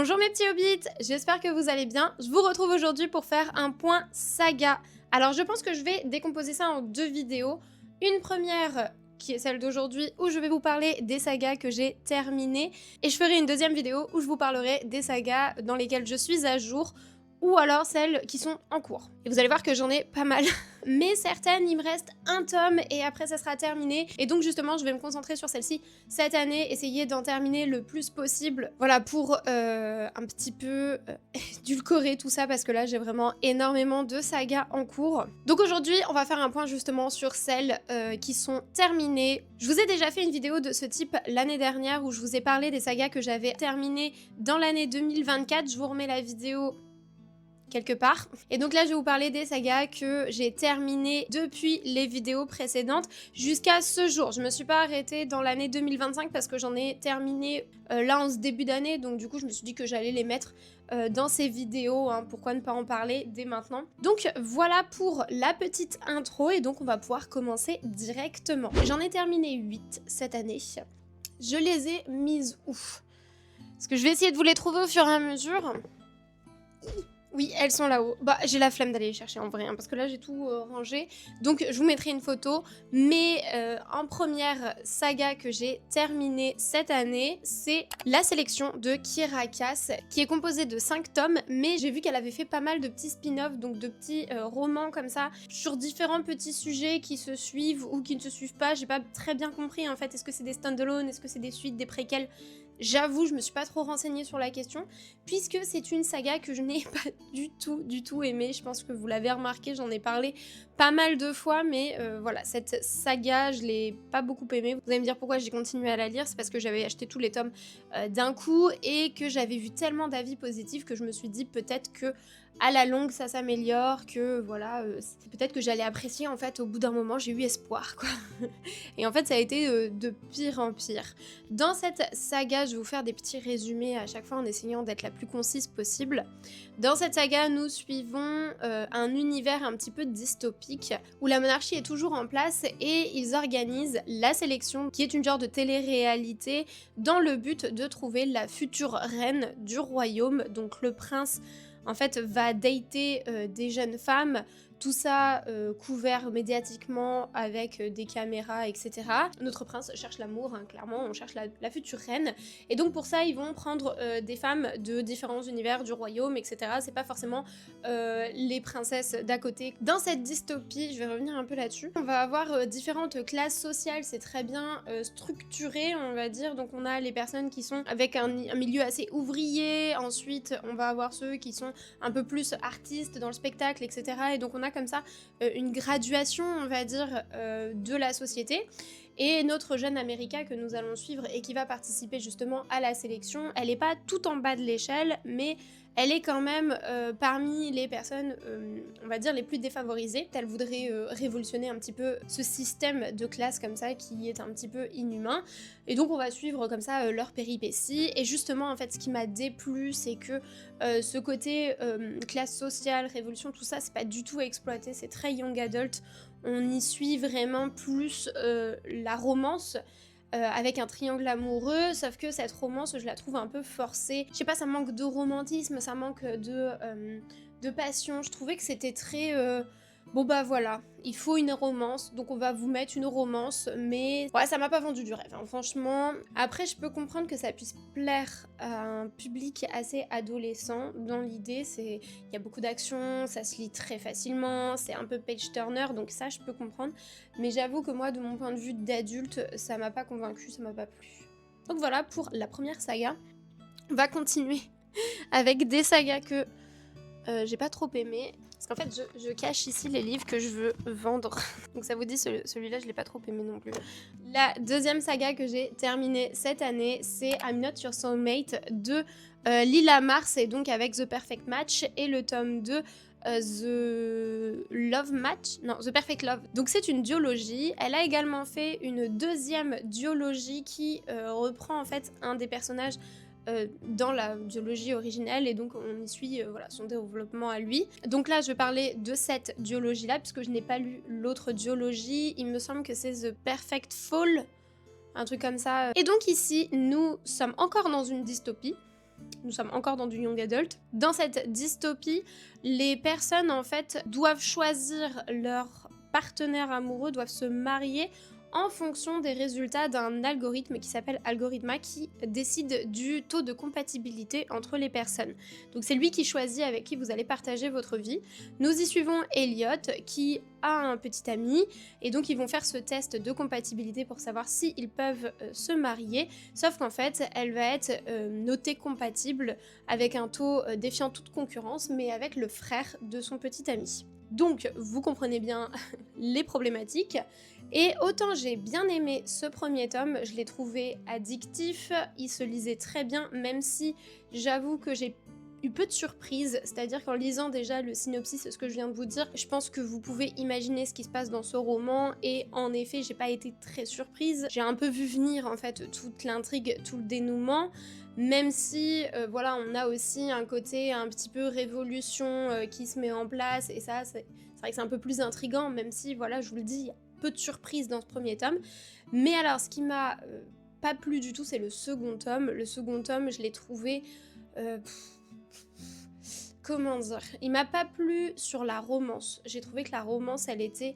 Bonjour mes petits hobbits, j'espère que vous allez bien. Je vous retrouve aujourd'hui pour faire un point saga. Alors je pense que je vais décomposer ça en deux vidéos. Une première qui est celle d'aujourd'hui où je vais vous parler des sagas que j'ai terminées. Et je ferai une deuxième vidéo où je vous parlerai des sagas dans lesquelles je suis à jour ou alors celles qui sont en cours. Et vous allez voir que j'en ai pas mal. Mais certaines, il me reste un tome et après ça sera terminé. Et donc justement, je vais me concentrer sur celle-ci cette année, essayer d'en terminer le plus possible. Voilà, pour un petit peu édulcorer tout ça parce que là, j'ai vraiment énormément de sagas en cours. Donc aujourd'hui, on va faire un point justement sur celles qui sont terminées. Je vous ai déjà fait une vidéo de ce type l'année dernière où je vous ai parlé des sagas que j'avais terminées dans l'année 2024. Je vous remets la vidéo quelque part. Et donc là, je vais vous parler des sagas que j'ai terminées depuis les vidéos précédentes jusqu'à ce jour. Je me suis pas arrêtée dans l'année 2025 parce que j'en ai terminé là en ce début d'année. Donc du coup, je me suis dit que j'allais les mettre dans ces vidéos. Hein, pourquoi ne pas en parler dès maintenant? Donc voilà pour la petite intro et donc on va pouvoir commencer directement. J'en ai terminé 8 cette année. Je les ai mises où? Parce que je vais essayer de vous les trouver au fur et à mesure. Oui, elles sont là-haut. Bah, j'ai la flemme d'aller les chercher en vrai, hein, parce que là j'ai tout rangé. Donc je vous mettrai une photo. Mais en première saga que j'ai terminée cette année, c'est la sélection de Kirakas, qui est composée de 5 tomes. Mais j'ai vu qu'elle avait fait pas mal de petits spin-offs, donc de petits romans comme ça, sur différents petits sujets qui se suivent ou qui ne se suivent pas. J'ai pas très bien compris en fait. Est-ce que c'est des stand-alone? Est-ce que c'est des suites, des préquels? J'avoue, je me suis pas trop renseignée sur la question, puisque c'est une saga que je n'ai pas du tout aimée. Je pense que vous l'avez remarqué, j'en ai parlé pas mal de fois, mais voilà, cette saga, je l'ai pas beaucoup aimée. Vous allez me dire pourquoi j'ai continué à la lire, c'est parce que j'avais acheté tous les tomes d'un coup et que j'avais vu tellement d'avis positifs que je me suis dit peut-être que à la longue ça s'améliore, que voilà, peut-être que j'allais apprécier. En fait, au bout d'un moment, j'ai eu espoir, quoi. Et en fait, ça a été de pire en pire. Dans cette saga, je vais vous faire des petits résumés à chaque fois en essayant d'être la plus concise possible. Dans cette saga, nous suivons un univers un petit peu dystopique où la monarchie est toujours en place et ils organisent la sélection, qui est une genre de télé-réalité, dans le but de trouver la future reine du royaume. Donc le prince en fait va dater des jeunes femmes, tout ça couvert médiatiquement avec des caméras, etc. Notre prince cherche l'amour, hein, clairement, on cherche la future reine. Et donc pour ça, ils vont prendre des femmes de différents univers du royaume, etc. C'est pas forcément les princesses d'à côté. Dans cette dystopie, je vais revenir un peu là-dessus, on va avoir différentes classes sociales, c'est très bien structuré, on va dire. Donc on a les personnes qui sont avec un milieu assez ouvrier, ensuite on va avoir ceux qui sont un peu plus artistes dans le spectacle, etc. Et donc on a comme ça une graduation, on va dire, de la société. Et notre jeune America que nous allons suivre et qui va participer justement à la sélection, elle n'est pas tout en bas de l'échelle, mais elle est quand même parmi les personnes, on va dire, les plus défavorisées. Elle voudrait révolutionner un petit peu ce système de classe comme ça qui est un petit peu inhumain. Et donc on va suivre comme ça leurs péripéties. Et justement, en fait, ce qui m'a déplu, c'est que ce côté classe sociale, révolution, tout ça, c'est pas du tout exploité, c'est très young adult. On y suit vraiment plus la romance avec un triangle amoureux, sauf que cette romance, je la trouve un peu forcée. Je sais pas, ça manque de romantisme, ça manque de passion. Je trouvais que c'était très... bon bah voilà, il faut une romance, donc on va vous mettre une romance, mais ouais, ça m'a pas vendu du rêve, hein, franchement. Après, je peux comprendre que ça puisse plaire à un public assez adolescent. Dans l'idée, il y a beaucoup d'action, ça se lit très facilement, c'est un peu page-turner, donc ça, je peux comprendre. Mais j'avoue que moi, de mon point de vue d'adulte, ça m'a pas convaincu, ça m'a pas plu. Donc voilà pour la première saga. On va continuer avec des sagas que j'ai pas trop aimé. Parce qu'en fait, je cache ici les livres que je veux vendre. Donc ça vous dit, celui-là, je l'ai pas trop aimé non plus. La deuxième saga que j'ai terminée cette année, c'est I'm Not Your Soulmate de Lila Mars, et donc avec The Perfect Match, et le tome 2, The Love Match, non, The Perfect Love. Donc c'est une duologie. Elle a également fait une deuxième duologie qui reprend en fait un des personnages dans la duologie originelle, et donc on y suit voilà, son développement à lui. Donc là je vais parler de cette duologie là puisque je n'ai pas lu l'autre duologie. Il me semble que c'est The Perfect Fall, un truc comme ça. Et donc ici nous sommes encore dans une dystopie. Nous sommes encore dans du young adult. Dans cette dystopie, les personnes en fait doivent choisir leur partenaire amoureux, doivent se marier en fonction des résultats d'un algorithme qui s'appelle Algorithma, qui décide du taux de compatibilité entre les personnes. Donc c'est lui qui choisit avec qui vous allez partager votre vie. Nous y suivons Elliot qui a un petit ami et donc ils vont faire ce test de compatibilité pour savoir s'ils peuvent se marier, sauf qu'en fait elle va être notée compatible avec un taux défiant toute concurrence, mais avec le frère de son petit ami. Donc vous comprenez bien les problématiques. Et autant j'ai bien aimé ce premier tome, je l'ai trouvé addictif, il se lisait très bien, même si j'avoue que j'ai eu peu de surprises, c'est-à-dire qu'en lisant déjà le synopsis, ce que je viens de vous dire, je pense que vous pouvez imaginer ce qui se passe dans ce roman, et en effet j'ai pas été très surprise, j'ai un peu vu venir en fait toute l'intrigue, tout le dénouement, même si voilà, on a aussi un côté un petit peu révolution qui se met en place, et ça c'est vrai que c'est un peu plus intriguant, même si voilà, je vous le dis, il y a peu de surprises dans ce premier tome. Mais alors ce qui m'a pas plu du tout, c'est le second tome. Le second tome, je l'ai trouvé comment dire, il m'a pas plu sur la romance. J'ai trouvé que la romance, elle était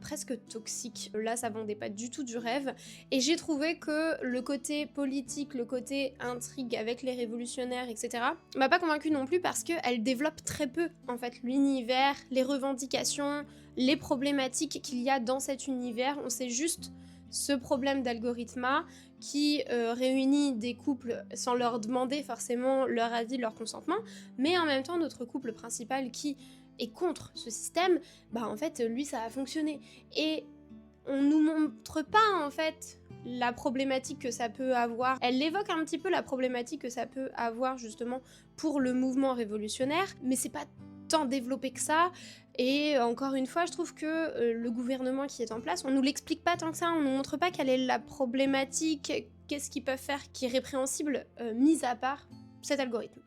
presque toxique. Là, ça vendait pas du tout du rêve. Et j'ai trouvé que le côté politique, le côté intrigue avec les révolutionnaires, etc., m'a pas convaincu non plus parce qu'elle développe très peu, en fait, l'univers, les revendications, les problématiques qu'il y a dans cet univers. On sait juste ce problème d'Algorithma qui réunit des couples sans leur demander forcément leur avis, leur consentement, mais en même temps notre couple principal qui est contre ce système, bah en fait lui ça a fonctionné. Et on nous montre pas en fait la problématique que ça peut avoir. Elle évoque un petit peu la problématique que ça peut avoir justement pour le mouvement révolutionnaire, mais c'est pas tant développé que ça. Et encore une fois, je trouve que le gouvernement qui est en place, on nous l'explique pas tant que ça, on nous montre pas quelle est la problématique, qu'est-ce qu'ils peuvent faire qui est répréhensible, mis à part cet algorithme.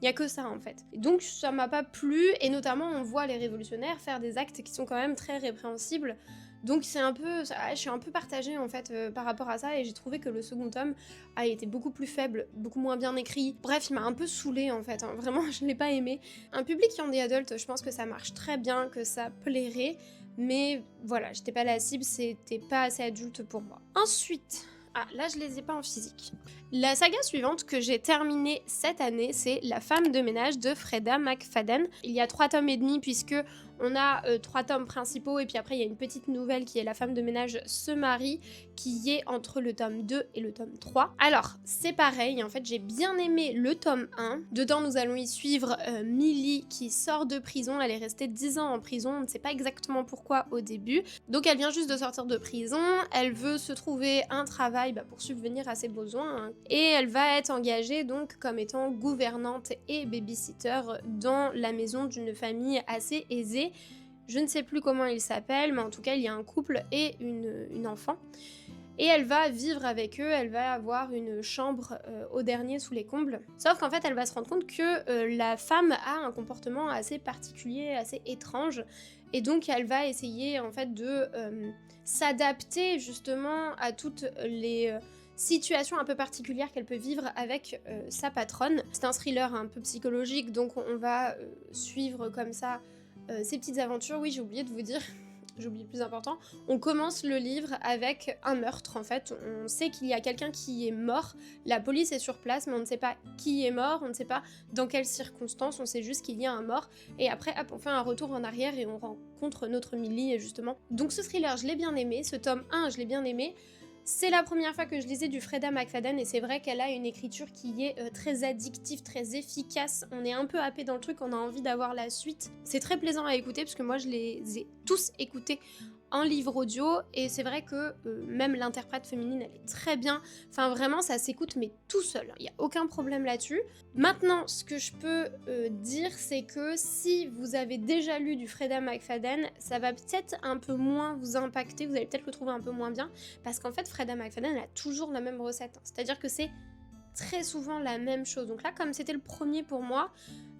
Il y a que ça en fait. Et donc ça m'a pas plu, et notamment on voit les révolutionnaires faire des actes qui sont quand même très répréhensibles. Donc c'est un peu, je suis un peu partagée en fait par rapport à ça, et j'ai trouvé que le second tome a été beaucoup plus faible, beaucoup moins bien écrit. Bref, il m'a un peu saoulée en fait, hein. Vraiment je l'ai pas aimé. Un public young adult, je pense que ça marche très bien, que ça plairait, mais voilà, j'étais pas la cible, c'était pas assez adulte pour moi. Ensuite, ah là je les ai pas en physique. La saga suivante que j'ai terminée cette année, c'est La femme de ménage de Freda McFadden. Il y a 3 tomes et demi puisque on a 3 tomes principaux, et puis après il y a une petite nouvelle qui est La femme de ménage se marie, qui est entre le tome 2 et le tome 3. Alors c'est pareil, en fait j'ai bien aimé le tome 1. Dedans nous allons y suivre Millie qui sort de prison. Elle est restée 10 ans en prison, on ne sait pas exactement pourquoi au début. Donc elle vient juste de sortir de prison, elle veut se trouver un travail pour subvenir à ses besoins, hein. Et elle va être engagée donc comme étant gouvernante et babysitter dans la maison d'une famille assez aisée. Je ne sais plus comment il s'appelle, mais en tout cas il y a un couple et une enfant. Et elle va vivre avec eux, elle va avoir une chambre au dernier sous les combles. Sauf qu'en fait elle va se rendre compte que la femme a un comportement assez particulier, assez étrange. Et donc elle va essayer en fait de s'adapter justement à toutes les situation un peu particulière qu'elle peut vivre avec sa patronne. C'est un thriller un peu psychologique, donc on va suivre comme ça ses petites aventures. Oui, j'ai oublié de vous dire, j'ai oublié le plus important, on commence le livre avec un meurtre en fait. On sait qu'il y a quelqu'un qui est mort, la police est sur place, mais on ne sait pas qui est mort, on ne sait pas dans quelles circonstances, on sait juste qu'il y a un mort, et après hop, on fait un retour en arrière et on rencontre notre Millie justement. Donc ce thriller, je l'ai bien aimé, ce tome 1, je l'ai bien aimé. C'est la première fois que je lisais du Freda McFadden, et c'est vrai qu'elle a une écriture qui est très addictive, très efficace. On est un peu happé dans le truc, on a envie d'avoir la suite. C'est très plaisant à écouter parce que moi je les ai tous écoutés en livre audio, et c'est vrai que même l'interprète féminine elle est très bien, enfin vraiment ça s'écoute mais tout seul, il n'y a aucun problème là-dessus. Maintenant ce que je peux dire, c'est que si vous avez déjà lu du Freda McFadden, ça va peut-être un peu moins vous impacter, vous allez peut-être le trouver un peu moins bien, parce qu'en fait Freda McFadden elle a toujours la même recette, hein. C'est-à-dire que c'est très souvent la même chose. Donc là comme c'était le premier pour moi,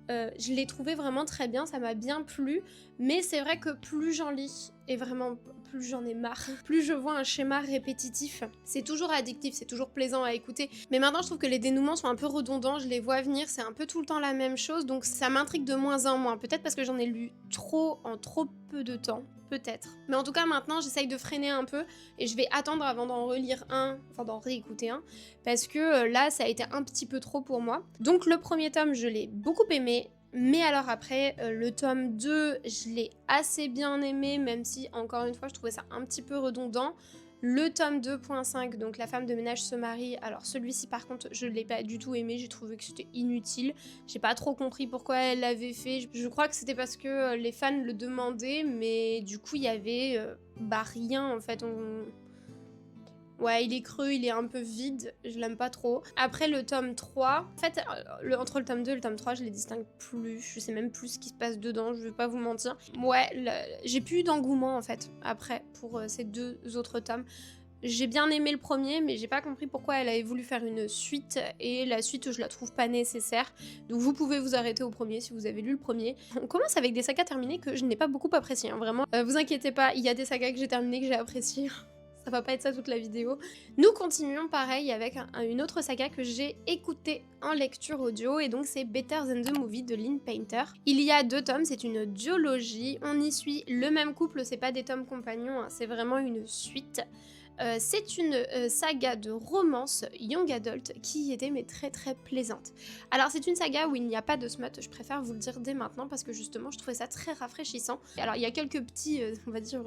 Je l'ai trouvé vraiment très bien, ça m'a bien plu, mais c'est vrai que plus j'en lis, et vraiment plus j'en ai marre, plus je vois un schéma répétitif, c'est toujours addictif, c'est toujours plaisant à écouter, mais maintenant je trouve que les dénouements sont un peu redondants, je les vois venir, c'est un peu tout le temps la même chose, donc ça m'intrigue de moins en moins, peut-être parce que j'en ai lu trop en trop peu de temps, peut-être. Mais en tout cas maintenant j'essaye de freiner un peu, et je vais attendre avant d'en relire un, enfin d'en réécouter un, parce que là ça a été un petit peu trop pour moi. Donc le premier tome je l'ai beaucoup aimé, mais alors après le tome 2 je l'ai assez bien aimé, même si encore une fois je trouvais ça un petit peu redondant. Le tome 2.5, donc la femme de ménage se marie, alors celui-ci par contre je l'ai pas du tout aimé, j'ai trouvé que c'était inutile, j'ai pas trop compris pourquoi elle l'avait fait, je crois que c'était parce que les fans le demandaient, mais du coup il y avait rien en fait, ouais, il est creux, il est un peu vide, je l'aime pas trop. Après le tome 3, en fait, entre le tome 2 et le tome 3, je les distingue plus, je sais même plus ce qui se passe dedans, je vais pas vous mentir. Ouais, j'ai plus eu d'engouement en fait, après, pour ces 2 autres tomes. J'ai bien aimé le premier, mais j'ai pas compris pourquoi elle avait voulu faire une suite, et la suite je la trouve pas nécessaire. Donc vous pouvez vous arrêter au premier si vous avez lu le premier. On commence avec des sagas terminés que je n'ai pas beaucoup appréciés, hein, vraiment. Vous inquiétez pas, il y a des sagas que j'ai terminés que j'ai appréciés. Ça va pas être ça toute la vidéo. Nous continuons pareil avec une autre saga que j'ai écoutée en lecture audio, et donc c'est Better Than the Movie de Lynn Painter. Il y a 2 tomes, c'est une duologie, on y suit le même couple, c'est pas des tomes compagnons, hein, c'est vraiment une suite. C'est une saga de romance young adult qui était mais très très plaisante. Alors c'est une saga où il n'y a pas de smut, je préfère vous le dire dès maintenant parce que justement je trouvais ça très rafraîchissant. Alors il y a quelques petits, on va dire...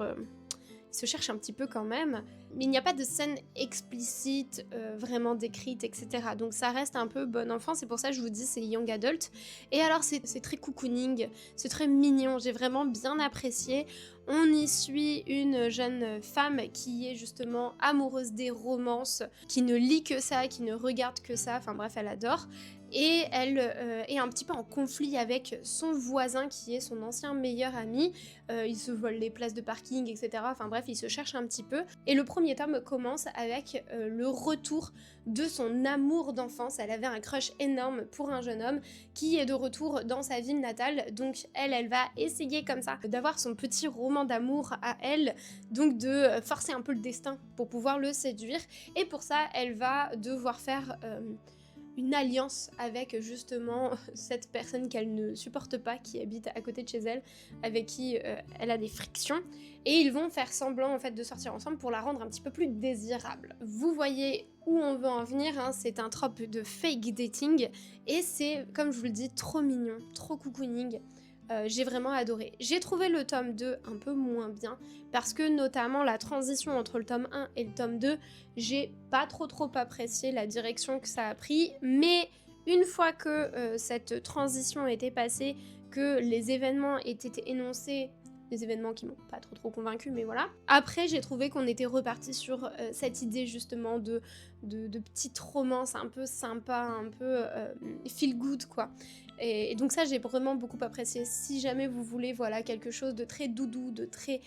se cherche un petit peu quand même, mais il n'y a pas de scène explicite, vraiment décrite, etc. Donc ça reste un peu bon enfant, c'est pour ça que je vous dis c'est young adult. Et alors c'est très cocooning, c'est très mignon, j'ai vraiment bien apprécié. On y suit une jeune femme qui est justement amoureuse des romances, qui ne lit que ça, qui ne regarde que ça, enfin bref, elle adore. Et elle est un petit peu en conflit avec son voisin qui est son ancien meilleur ami. Ils se volent les places de parking, etc. Enfin bref, ils se cherchent un petit peu. Et le premier tome commence avec le retour de son amour d'enfance. Elle avait un crush énorme pour un jeune homme qui est de retour dans sa ville natale. Donc elle va essayer comme ça d'avoir son petit roman d'amour à elle, donc de forcer un peu le destin pour pouvoir le séduire. Et pour ça, elle va devoir faire... une alliance avec justement cette personne qu'elle ne supporte pas, qui habite à côté de chez elle, avec qui elle a des frictions, et ils vont faire semblant en fait de sortir ensemble pour la rendre un petit peu plus désirable. Vous voyez où on veut en venir, hein, c'est un trope de fake dating, et c'est, comme je vous le dis, trop mignon, trop cocooning. J'ai vraiment adoré. J'ai trouvé le tome 2 un peu moins bien, parce que notamment la transition entre le tome 1 et le tome 2, j'ai pas trop apprécié la direction que ça a pris, mais une fois que cette transition était passée, que les événements étaient énoncés, des événements qui m'ont pas trop convaincue, mais voilà. Après, j'ai trouvé qu'on était reparti sur cette idée justement de petite romance un peu sympa, un peu feel good, quoi. Et donc ça, j'ai vraiment beaucoup apprécié. Si jamais vous voulez, voilà, quelque chose de très doudou, de très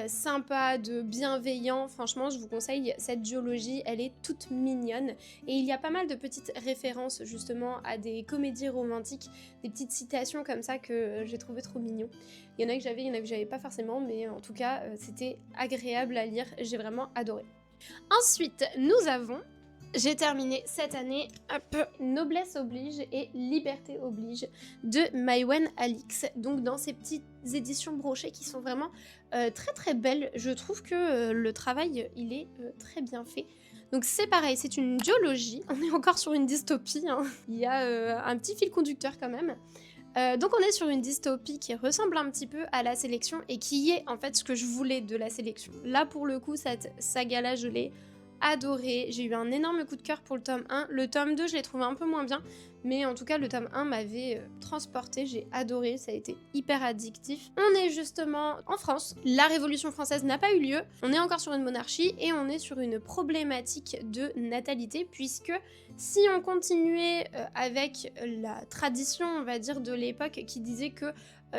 sympa, de bienveillant, franchement, je vous conseille cette duologie. Elle est toute mignonne. Et il y a pas mal de petites références, justement, à des comédies romantiques, des petites citations comme ça que j'ai trouvé trop mignon. Il y en a que j'avais, il y en a que j'avais pas forcément, mais en tout cas, c'était agréable à lire. J'ai vraiment adoré. Ensuite, nous avons... J'ai terminé cette année un peu Noblesse oblige et Liberté oblige de Maïwenn Alix, donc dans ces petites éditions brochées qui sont vraiment très belles. Je trouve que le travail il est très bien fait. Donc c'est pareil, c'est une duologie, on est encore sur une dystopie, hein. Il y a un petit fil conducteur quand même. Donc on est sur une dystopie qui ressemble un petit peu à La Sélection et qui est en fait ce que je voulais de La Sélection. Là pour le coup, cette saga-là, je l'ai adoré, j'ai eu un énorme coup de cœur pour le tome 1, le tome 2 je l'ai trouvé un peu moins bien, mais en tout cas le tome 1 m'avait transporté, j'ai adoré, ça a été hyper addictif. On est justement en France, la Révolution française n'a pas eu lieu, on est encore sur une monarchie et on est sur une problématique de natalité, puisque si on continuait avec la tradition, on va dire, de l'époque qui disait que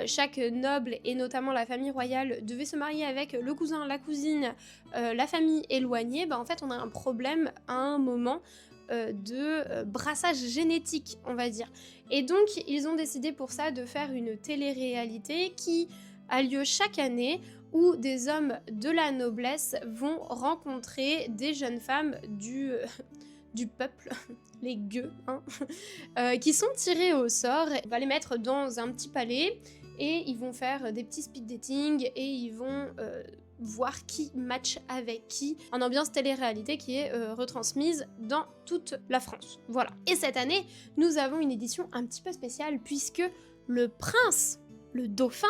chaque noble, et notamment la famille royale, devait se marier avec le cousin, la cousine, la famille éloignée, bah en fait on a un problème à un moment de brassage génétique, on va dire. Et donc, ils ont décidé pour ça de faire une télé-réalité qui a lieu chaque année où des hommes de la noblesse vont rencontrer des jeunes femmes du peuple, les gueux, hein, qui sont tirés au sort. On va les mettre dans un petit palais et ils vont faire des petits speed dating et ils vont voir qui match avec qui en ambiance télé-réalité qui est retransmise dans toute la France. Voilà. Et cette année, nous avons une édition un petit peu spéciale puisque le prince, le dauphin,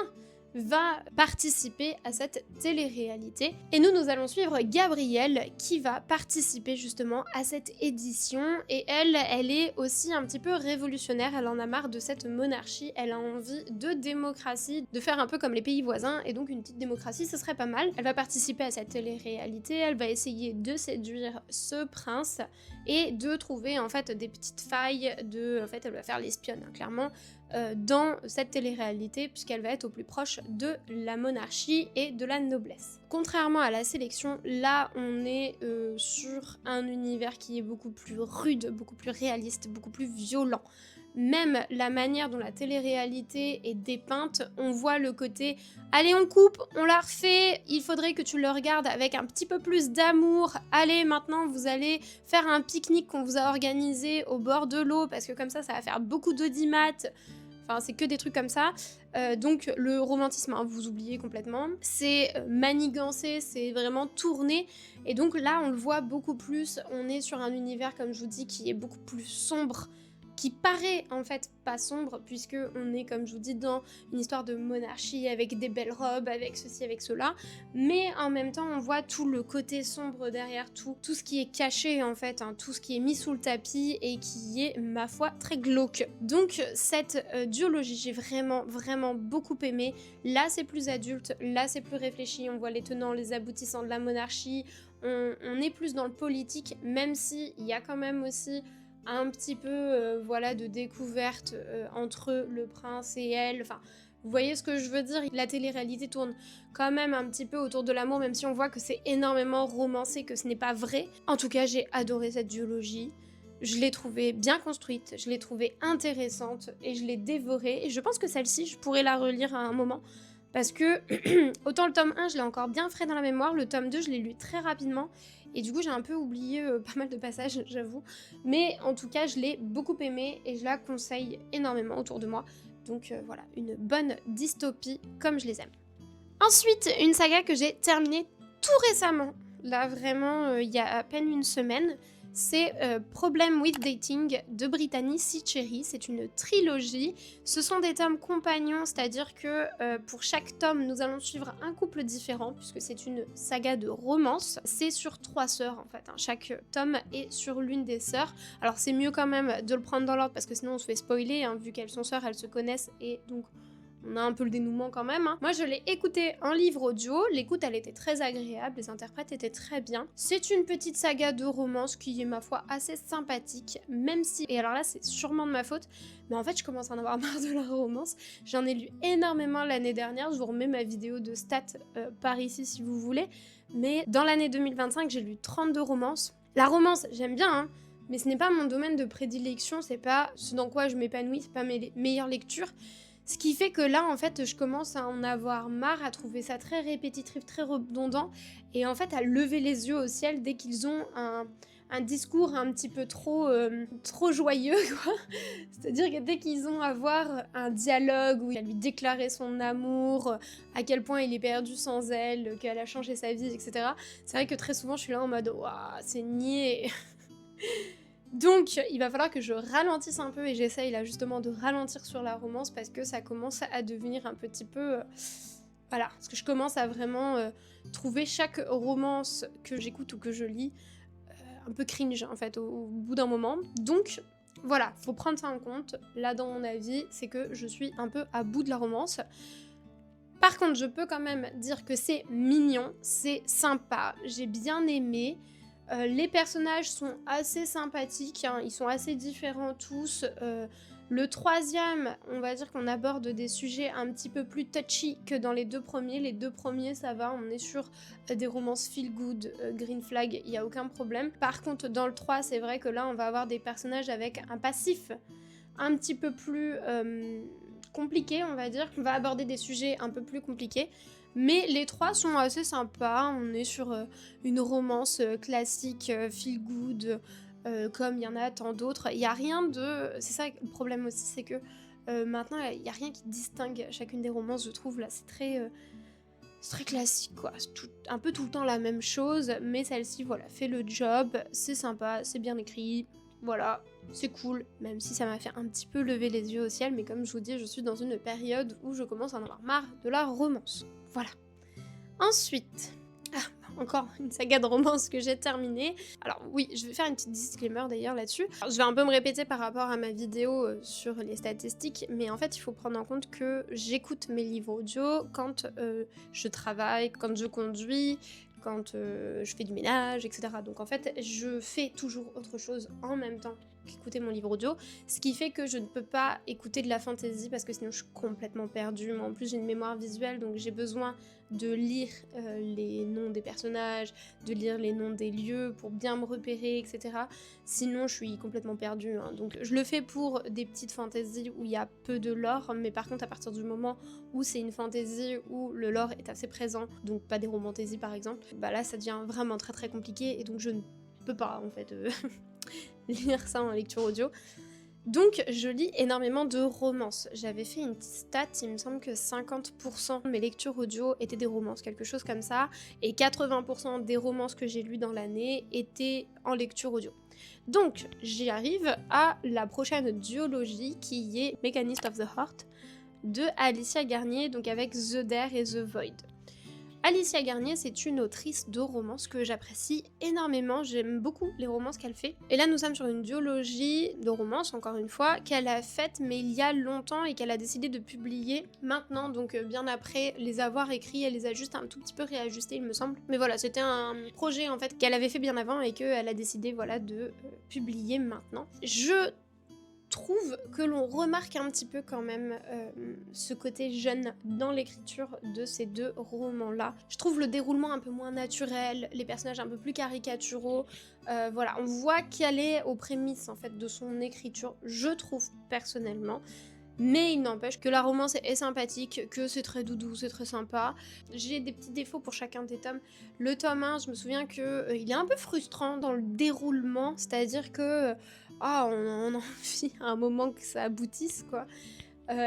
va participer à cette télé-réalité. Et nous allons suivre Gabrielle qui va participer justement à cette édition. Et elle est aussi un petit peu révolutionnaire, elle en a marre de cette monarchie, elle a envie de démocratie, de faire un peu comme les pays voisins, et donc une petite démocratie, ce serait pas mal. Elle va participer à cette télé-réalité, elle va essayer de séduire ce prince et de trouver en fait des petites failles, en fait elle va faire l'espionne, hein, clairement, dans cette télé-réalité puisqu'elle va être au plus proche de la monarchie et de la noblesse. Contrairement à la sélection, là on est sur un univers qui est beaucoup plus rude, beaucoup plus réaliste, beaucoup plus violent. Même la manière dont la télé-réalité est dépeinte, on voit le côté « Allez, on coupe, on la refait, il faudrait que tu le regardes avec un petit peu plus d'amour. Allez, maintenant, vous allez faire un pique-nique qu'on vous a organisé au bord de l'eau, parce que comme ça va faire beaucoup d'audimat. » Enfin, c'est que des trucs comme ça. Donc, le romantisme, hein, vous oubliez complètement. C'est manigancé, c'est vraiment tourné. Et donc là, on le voit beaucoup plus. On est sur un univers, comme je vous dis, qui est beaucoup plus sombre, qui paraît en fait pas sombre, puisque on est, comme je vous dis, dans une histoire de monarchie avec des belles robes, avec ceci, avec cela, mais en même temps on voit tout le côté sombre derrière, tout ce qui est caché en fait, hein, tout ce qui est mis sous le tapis et qui est, ma foi, très glauque. Donc cette duologie, j'ai vraiment beaucoup aimé. Là c'est plus adulte, là c'est plus réfléchi, on voit les tenants, les aboutissants de la monarchie, on est plus dans le politique, même si il y a quand même aussi un petit peu voilà, de découverte entre le prince et elle. Enfin, vous voyez ce que je veux dire? La télé-réalité tourne quand même un petit peu autour de l'amour, même si on voit que c'est énormément romancé, que ce n'est pas vrai. En tout cas, j'ai adoré cette duologie. Je l'ai trouvée bien construite, je l'ai trouvée intéressante et je l'ai dévorée. Et je pense que celle-ci, je pourrais la relire à un moment. Parce que autant le tome 1, je l'ai encore bien frais dans la mémoire, le tome 2, je l'ai lu très rapidement. Et du coup, j'ai un peu oublié pas mal de passages, j'avoue. Mais en tout cas, je l'ai beaucoup aimée et je la conseille énormément autour de moi. Donc voilà, une bonne dystopie comme je les aime. Ensuite, une saga que j'ai terminée tout récemment. Là, vraiment, il y a à peine une semaine. C'est Problem with Dating de Brittany C. Cherry. C'est une trilogie. Ce sont des tomes compagnons, c'est-à-dire que pour chaque tome, nous allons suivre un couple différent, puisque c'est une saga de romance. C'est sur 3 sœurs, en fait, hein. Chaque tome est sur l'une des sœurs. Alors c'est mieux quand même de le prendre dans l'ordre, parce que sinon on se fait spoiler, hein, vu qu'elles sont sœurs, elles se connaissent, et donc on a un peu le dénouement quand même, hein. Moi je l'ai écouté en livre audio, l'écoute elle était très agréable, les interprètes étaient très bien. C'est une petite saga de romance qui est, ma foi, assez sympathique, même si, et alors là c'est sûrement de ma faute, mais en fait je commence à en avoir marre de la romance. J'en ai lu énormément l'année dernière, je vous remets ma vidéo de stats par ici si vous voulez, mais dans l'année 2025 j'ai lu 32 romances. La romance j'aime bien, hein, mais ce n'est pas mon domaine de prédilection, c'est pas ce dans quoi je m'épanouis, c'est pas mes meilleures lectures. Ce qui fait que là, en fait, je commence à en avoir marre, à trouver ça très répétitif, très redondant, et en fait à lever les yeux au ciel dès qu'ils ont un discours un petit peu trop joyeux, quoi. C'est-à-dire que dès qu'ils ont à avoir un dialogue où il va lui déclarer son amour, à quel point il est perdu sans elle, qu'elle a changé sa vie, etc. C'est vrai que très souvent, je suis là en mode « Waouh, c'est niais !» Donc, il va falloir que je ralentisse un peu et j'essaye là justement de ralentir sur la romance parce que ça commence à devenir un petit peu... voilà, parce que je commence à vraiment trouver chaque romance que j'écoute ou que je lis un peu cringe en fait au bout d'un moment. Donc, voilà, faut prendre ça en compte. Là, dans mon avis, c'est que je suis un peu à bout de la romance. Par contre, je peux quand même dire que c'est mignon, c'est sympa, j'ai bien aimé. Les personnages sont assez sympathiques, hein, ils sont assez différents tous. Le troisième, on va dire qu'on aborde des sujets un petit peu plus touchy que dans les deux premiers. Les deux premiers, ça va, on est sur des romances feel good, green flag, il n'y a aucun problème. Par contre, dans le 3, c'est vrai que là, on va avoir des personnages avec un passif un petit peu plus compliqué, on va dire. On va aborder des sujets un peu plus compliqués. Mais les trois sont assez sympas. On est sur une romance classique, feel good, comme il y en a tant d'autres. Il n'y a rien de... C'est ça le problème aussi, c'est que maintenant, il n'y a rien qui distingue chacune des romances, je trouve. Là, c'est très classique, quoi. C'est un peu tout le temps la même chose, mais celle-ci, voilà, fait le job. C'est sympa, c'est bien écrit. Voilà, c'est cool, même si ça m'a fait un petit peu lever les yeux au ciel, mais comme je vous dis, je suis dans une période où je commence à en avoir marre de la romance. Voilà. Ensuite, encore une saga de romance que j'ai terminée. Alors oui, je vais faire une petite disclaimer d'ailleurs là-dessus. Je vais un peu me répéter par rapport à ma vidéo sur les statistiques, mais en fait il faut prendre en compte que j'écoute mes livres audio quand je travaille, quand je conduis, quand je fais du ménage, etc. Donc en fait, je fais toujours autre chose en même temps qu'écouter mon livre audio, ce qui fait que je ne peux pas écouter de la fantasy parce que sinon je suis complètement perdue. Moi en plus j'ai une mémoire visuelle, donc j'ai besoin de lire les noms des personnages, de lire les noms des lieux pour bien me repérer, etc. Sinon je suis complètement perdue, hein. Donc je le fais pour des petites fantaisies où il y a peu de lore, mais par contre à partir du moment où c'est une fantasy où le lore est assez présent, donc pas des romantaisies par exemple, bah là ça devient vraiment très très compliqué et donc je ne peux pas en fait lire ça en lecture audio. Donc je lis énormément de romances. J'avais fait une stat, il me semble que 50% de mes lectures audio étaient des romances, quelque chose comme ça, et 80% des romances que j'ai lues dans l'année étaient en lecture audio. Donc j'y arrive à la prochaine duologie qui est Mechanist of the Heart de Alicia Garnier, donc avec The Dare et The Void. Alicia Garnier, c'est une autrice de romances que j'apprécie énormément, j'aime beaucoup les romances qu'elle fait. Et là, nous sommes sur une duologie de romances, encore une fois, qu'elle a faite, mais il y a longtemps et qu'elle a décidé de publier maintenant, donc bien après les avoir écrits, elle les a juste un tout petit peu réajustés, il me semble. Mais voilà, c'était un projet en fait qu'elle avait fait bien avant et qu'elle a décidé voilà, de publier maintenant. Je trouve que l'on remarque un petit peu quand même ce côté jeune dans l'écriture de ces deux romans-là. Je trouve le déroulement un peu moins naturel, les personnages un peu plus caricaturaux. Voilà, on voit qu'elle est aux prémices en fait de son écriture, je trouve personnellement. Mais il n'empêche que la romance est sympathique, que c'est très doudou, c'est très sympa. J'ai des petits défauts pour chacun des tomes. Le tome 1, je me souviens que il est un peu frustrant dans le déroulement, c'est-à-dire que on a envie à un moment que ça aboutisse, quoi.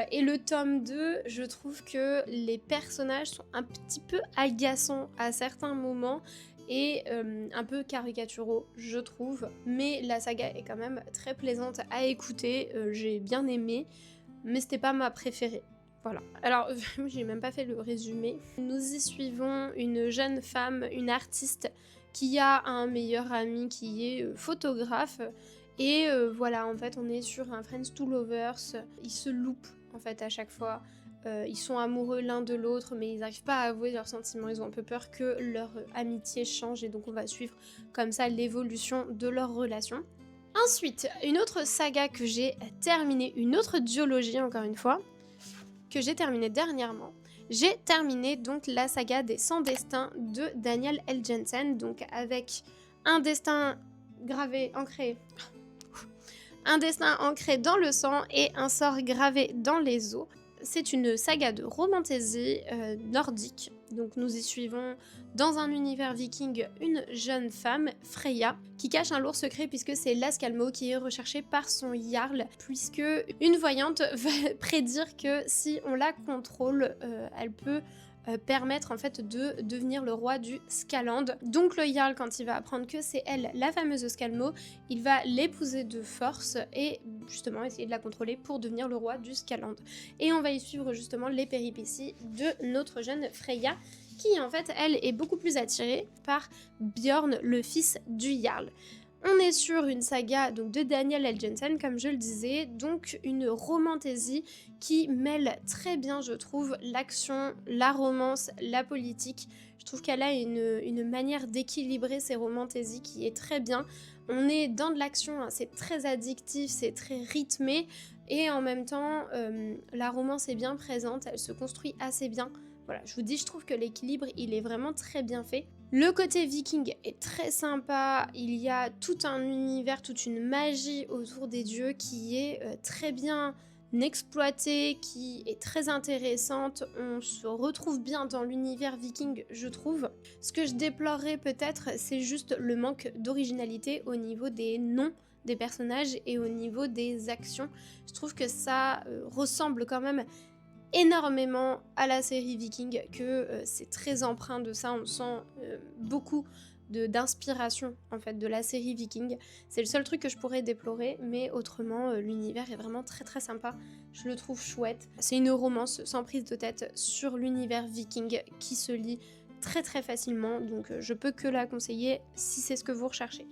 Et le tome 2, je trouve que les personnages sont un petit peu agaçants à certains moments et un peu caricaturaux, je trouve. Mais la saga est quand même très plaisante à écouter, j'ai bien aimé, mais c'était pas ma préférée. Voilà. Alors, j'ai même pas fait le résumé. Nous y suivons une jeune femme, une artiste, qui a un meilleur ami qui est photographe. Et voilà, en fait, on est sur un Friends to Lovers. Ils se loupent, en fait, à chaque fois. Ils sont amoureux l'un de l'autre, mais ils n'arrivent pas à avouer leurs sentiments. Ils ont un peu peur que leur amitié change. Et donc, on va suivre comme ça l'évolution de leur relation. Ensuite, une autre saga que j'ai terminée, une autre duologie encore une fois, que j'ai terminée dernièrement. J'ai terminé donc la saga des 100 destins de Daniel L. Jensen, donc avec un destin gravé, ancré... Un destin ancré dans le sang et un sort gravé dans les os. C'est une saga de romantasy nordique. Donc nous y suivons dans un univers viking une jeune femme, Freya, qui cache un lourd secret puisque c'est Lascalmo qui est recherché par son jarl, puisque une voyante va prédire que si on la contrôle, elle peut permettre en fait de devenir le roi du Skaland. Donc le Jarl, quand il va apprendre que c'est elle, la fameuse Skalmo, il va l'épouser de force et justement essayer de la contrôler pour devenir le roi du Skaland. Et on va y suivre justement les péripéties de notre jeune Freya, qui en fait elle est beaucoup plus attirée par Bjorn, le fils du Jarl. On est sur une saga donc, de Daniel L. Jensen, comme je le disais, donc une romantasy qui mêle très bien, je trouve, l'action, la romance, la politique. Je trouve qu'elle a une manière d'équilibrer ces romantaisies qui est très bien. On est dans de l'action, hein, c'est très addictif, c'est très rythmé, et en même temps la romance est bien présente, elle se construit assez bien. Voilà, je vous dis, je trouve que l'équilibre il est vraiment très bien fait. Le côté viking est très sympa, il y a tout un univers, toute une magie autour des dieux qui est très bien exploitée, qui est très intéressante. On se retrouve bien dans l'univers viking, je trouve. Ce que je déplorerais peut-être, c'est juste le manque d'originalité au niveau des noms des personnages et au niveau des actions. Je trouve que ça ressemble quand même énormément à la série Viking, que c'est très empreint de ça, on sent beaucoup d'inspiration en fait de la série Viking. C'est le seul truc que je pourrais déplorer, mais autrement l'univers est vraiment très très sympa, je le trouve chouette. C'est une romance sans prise de tête sur l'univers Viking qui se lit très très facilement, donc je peux que la conseiller si c'est ce que vous recherchez.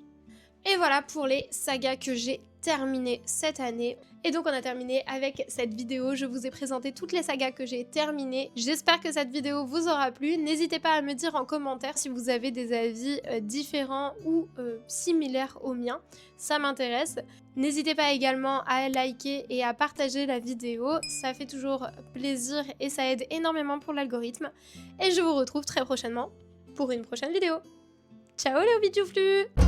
Et voilà pour les sagas que j'ai terminées cette année. Et donc on a terminé avec cette vidéo, je vous ai présenté toutes les sagas que j'ai terminées. J'espère que cette vidéo vous aura plu. N'hésitez pas à me dire en commentaire si vous avez des avis différents ou similaires aux miens, ça m'intéresse. N'hésitez pas également à liker et à partager la vidéo, ça fait toujours plaisir et ça aide énormément pour l'algorithme. Et je vous retrouve très prochainement pour une prochaine vidéo. Ciao les hobbies du flux!